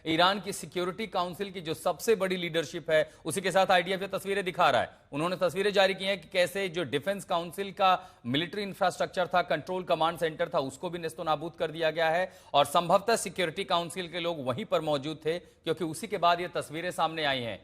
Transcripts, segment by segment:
Iran की security council की जो सबसे बड़ी लीडरशिप है उसी के साथ आईडीएफ ये तस्वीरें दिखा रहा है। उन्होंने तस्वीरें जारी की हैं कि कैसे जो डिफेंस काउंसिल का मिलिट्री इंफ्रास्ट्रक्चर था, कंट्रोल कमांड सेंटर था, उसको भी नेस्तो नाबूद कर दिया गया है और संभवतः सिक्योरिटी काउंसिल के लोग वहीं पर मौजूद थे, क्योंकि उसी के बाद ये तस्वीरें सामने आई हैं।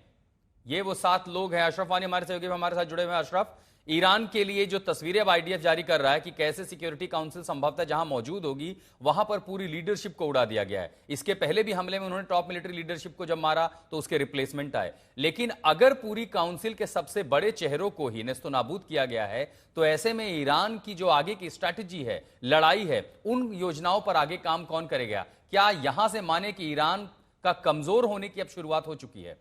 ये वो 7 लोग हैं। अशरफ वानी हमारे सहयोगी हमारे साथ जुड़े हुए हैं। अशरफ, ईरान के लिए जो तस्वीरें अब आईडीएफ जारी कर रहा है कि कैसे सिक्योरिटी काउंसिल संभवतः जहां मौजूद होगी वहां पर पूरी लीडरशिप को उड़ा दिया गया है। इसके पहले भी हमले में उन्होंने टॉप मिलिट्री लीडरशिप को जब मारा तो उसके रिप्लेसमेंट आए, लेकिन अगर पूरी काउंसिल के सबसे बड़े चेहरों को ही नेस्तो नाबूद किया गया है तो ऐसे में ईरान की जो आगे की स्ट्रैटेजी है, लड़ाई है, उन योजनाओं पर आगे काम कौन करेगा? क्या यहां से माने कि ईरान का कमजोर होने की अब शुरुआत हो चुकी है?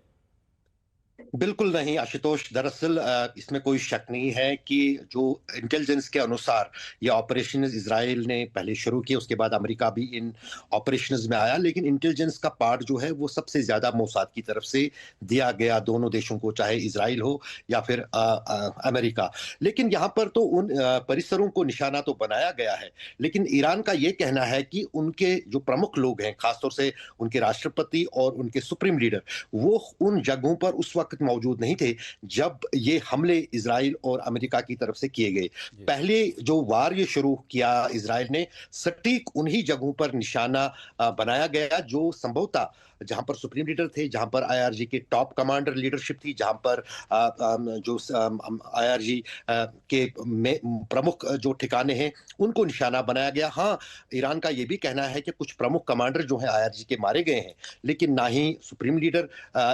बिल्कुल नहीं आशुतोष, दरअसल इसमें कोई शक नहीं है कि जो इंटेलिजेंस के अनुसार ये ऑपरेशन इजराइल ने पहले शुरू किए, उसके बाद अमेरिका भी इन ऑपरेशंस में आया, लेकिन इंटेलिजेंस का पार्ट जो है वो सबसे ज्यादा मोसाद की तरफ से दिया गया दोनों देशों को, चाहे इजराइल हो या फिर अमेरिका। लेकिन यहाँ पर तो उन परिसरों को निशाना तो बनाया गया है, लेकिन ईरान का ये कहना है कि उनके जो प्रमुख लोग हैं, खासतौर से उनके राष्ट्रपति और उनके सुप्रीम लीडर, वो उन जगहों पर उस वक्त मौजूद नहीं थे जब ये हमले इजराइल और अमेरिका की तरफ से किए गए। पहले जो वार ये शुरू किया इजराइल ने, सटीक उन्हीं जगहों पर निशाना बनाया गया जो संभवतः जहां पर सुप्रीम लीडर थे, जहां पर आईआरजी के टॉप कमांडर लीडरशिप थी, जहां पर जो आईआरजी के प्रमुख जो ठिकाने हैं उनको निशाना बनाया गया। हाँ, ईरान का यह भी कहना है कि कुछ प्रमुख कमांडर जो हैं आईआरजी के मारे गए हैं, लेकिन ना ही सुप्रीम लीडर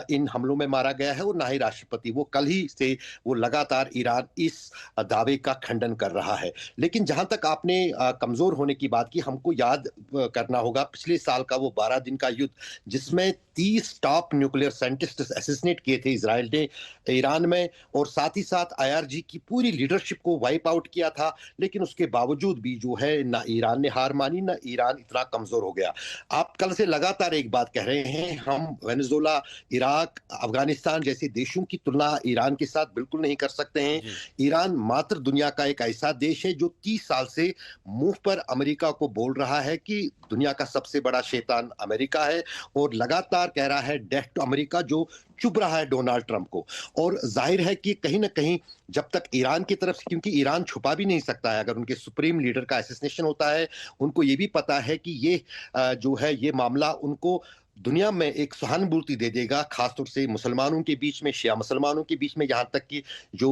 इन हमलों में मारा गया है और ना ही राष्ट्रपति। वो कल ही से वो लगातार ईरान इस दावे का खंडन कर रहा है। लेकिन जहां तक आपने कमजोर होने की बात की, हमको याद करना होगा पिछले साल का वो 12 दिन का युद्ध जिसमें 30 टॉप न्यूक्लियर साइंटिस्ट असैसिनेट किए थे इजराइल ने ईरान में, और साथ ही साथ आईआरजी की पूरी लीडरशिप को वाइप आउट किया था। लेकिन उसके बावजूद भी जो है ना ईरान ने हार मानी, ना ईरान इतना कमजोर हो गया। आप कल से लगातार एक बात कह रहे हैं, हम वेनेजुएला, इराक, अफगानिस्तान जैसे देशों की तुलना ईरान के साथ बिल्कुल नहीं कर सकते हैं। ईरान मात्र दुनिया का एक ऐसा देश है जो 30 साल से मुंह पर अमेरिका को बोल रहा है कि दुनिया का सबसे बड़ा शैतान अमेरिका है, और लगातार कह रहा है डेथ टू अमेरिका, जो चुप रहा है डोनाल्ड ट्रंप को। और जाहिर है कि कहीं ना कहीं जब तक ईरान की तरफ से, क्योंकि ईरान छुपा भी नहीं सकता है, अगर उनके सुप्रीम लीडर का असैसिनेशन होता है, उनको ये भी पता है कि ये जो है ये मामला उनको दुनिया में एक सहानुभूति दे देगा, खासतौर से मुसलमानों के बीच में, शिया मुसलमानों के बीच में, यहाँ तक कि जो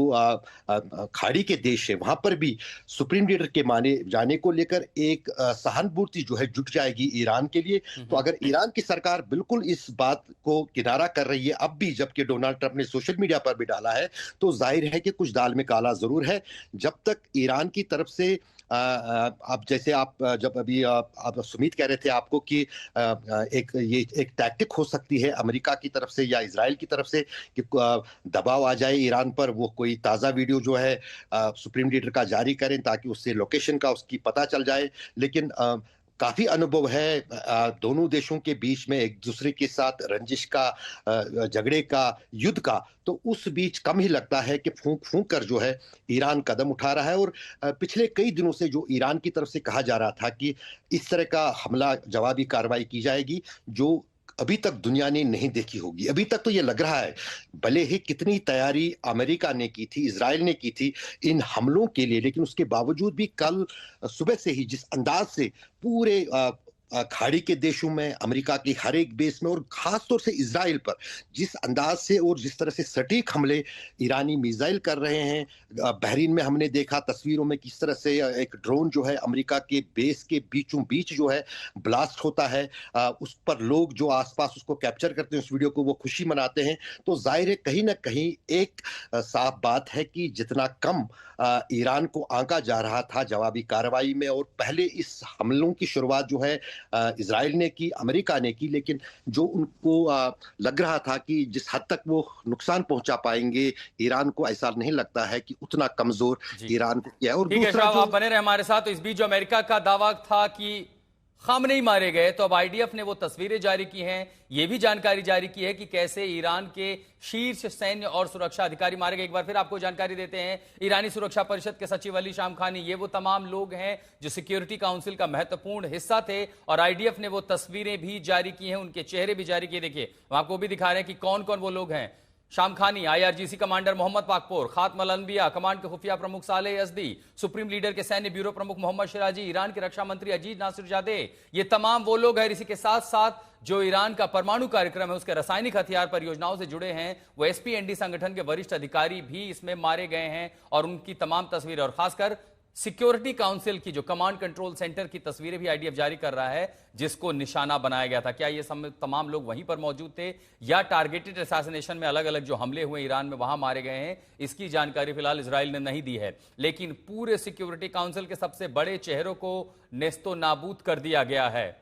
खाड़ी के देश है वहां पर भी सुप्रीम लीडर के माने जाने को लेकर एक सहानुभूति जो है जुट जाएगी ईरान के लिए। तो अगर ईरान की सरकार बिल्कुल इस बात को किनारा कर रही है अब भी, जबकि डोनाल्ड ट्रंप ने सोशल मीडिया पर भी डाला है, तो जाहिर है कि कुछ दाल में काला जरूर है। जब तक ईरान की तरफ से आप जैसे आप जब अभी आप सुमित कह रहे थे आपको कि एक टैक्टिक हो सकती है अमेरिका की तरफ से या इजराइल की तरफ से कि दबाव आ जाए ईरान पर, वो कोई ताज़ा वीडियो जो है सुप्रीम लीडर का जारी करें ताकि उससे लोकेशन का उसकी पता चल जाए। लेकिन काफी अनुभव है दोनों देशों के बीच में एक दूसरे के साथ रंजिश का, झगड़े का, युद्ध का, तो उस बीच कम ही लगता है कि फूंक फूंक कर जो है ईरान कदम उठा रहा है। और पिछले कई दिनों से जो ईरान की तरफ से कहा जा रहा था कि इस तरह का हमला, जवाबी कार्रवाई की जाएगी जो अभी तक दुनिया ने नहीं देखी होगी। अभी तक तो ये लग रहा है, भले ही कितनी तैयारी अमेरिका ने की थी, इजराइल ने की थी इन हमलों के लिए, लेकिन उसके बावजूद भी कल सुबह से ही जिस अंदाज से पूरे खाड़ी के देशों में, अमेरिका की हर एक बेस में, और खासतौर से इजराइल पर जिस अंदाज से और जिस तरह से सटीक हमले ईरानी मिसाइल कर रहे हैं। बहरीन में हमने देखा तस्वीरों में किस तरह से एक ड्रोन जो है अमेरिका के बेस के बीचों बीच जो है ब्लास्ट होता है, उस पर लोग जो आसपास उसको कैप्चर करते हैं, उस वीडियो को वो खुशी मनाते हैं। तो जाहिर है कहीं ना कहीं एक साफ बात है कि जितना कम ईरान को आंका जा रहा था जवाबी कार्रवाई में, और पहले इस हमलों की शुरुआत जो है इजराइल ने की, अमेरिका ने की, लेकिन जो उनको लग रहा था कि जिस हद तक वो नुकसान पहुंचा पाएंगे ईरान को, ऐसा नहीं लगता है कि उतना कमजोर ईरान को किया है। और ठीक है, दूसरा आप बने रहे हमारे साथ। तो इस बीच जो अमेरिका का दावा था कि खामनेई मारे गए, तो अब आईडीएफ ने वो तस्वीरें जारी की हैं। ये भी जानकारी जारी की है कि कैसे ईरान के शीर्ष सैन्य और सुरक्षा अधिकारी मारे गए। एक बार फिर आपको जानकारी देते हैं, ईरानी सुरक्षा परिषद के सचिव अली शामखानी, ये वो तमाम लोग हैं जो सिक्योरिटी काउंसिल का महत्वपूर्ण हिस्सा थे, और आईडीएफ ने वो तस्वीरें भी जारी की हैं, उनके चेहरे भी जारी किए। देखिए, हम आपको भी दिखा रहे हैं कि कौन कौन वो लोग हैं। Shamkhani, IRGC commander Mohammad Pakpour, Khatamul Anbiya command के खुफिया प्रमुख सालेह यज़दी, सुप्रीम लीडर के सैन्य ब्यूरो प्रमुख मोहम्मद शिराजी, ईरान के रक्षा मंत्री अजीज नासिरजादे, ये तमाम वो लोग हैं। इसी के साथ साथ जो ईरान का परमाणु कार्यक्रम है, उसके रासायनिक हथियार परियोजनाओं से जुड़े हैं, वो एसपीएनडी संगठन के वरिष्ठ अधिकारी भी इसमें मारे गए हैं, और उनकी तमाम तस्वीरें, और खासकर सिक्योरिटी काउंसिल की जो कमांड कंट्रोल सेंटर की तस्वीरें भी आईडीएफ जारी कर रहा है, जिसको निशाना बनाया गया था। क्या ये तमाम लोग वहीं पर मौजूद थे, या टारगेटेड असैसिनेशन में अलग अलग जो हमले हुए ईरान में वहां मारे गए हैं, इसकी जानकारी फिलहाल इजराइल ने नहीं दी है। लेकिन पूरे सिक्योरिटी काउंसिल के सबसे बड़े चेहरों को नेस्तो नाबूद कर दिया गया है।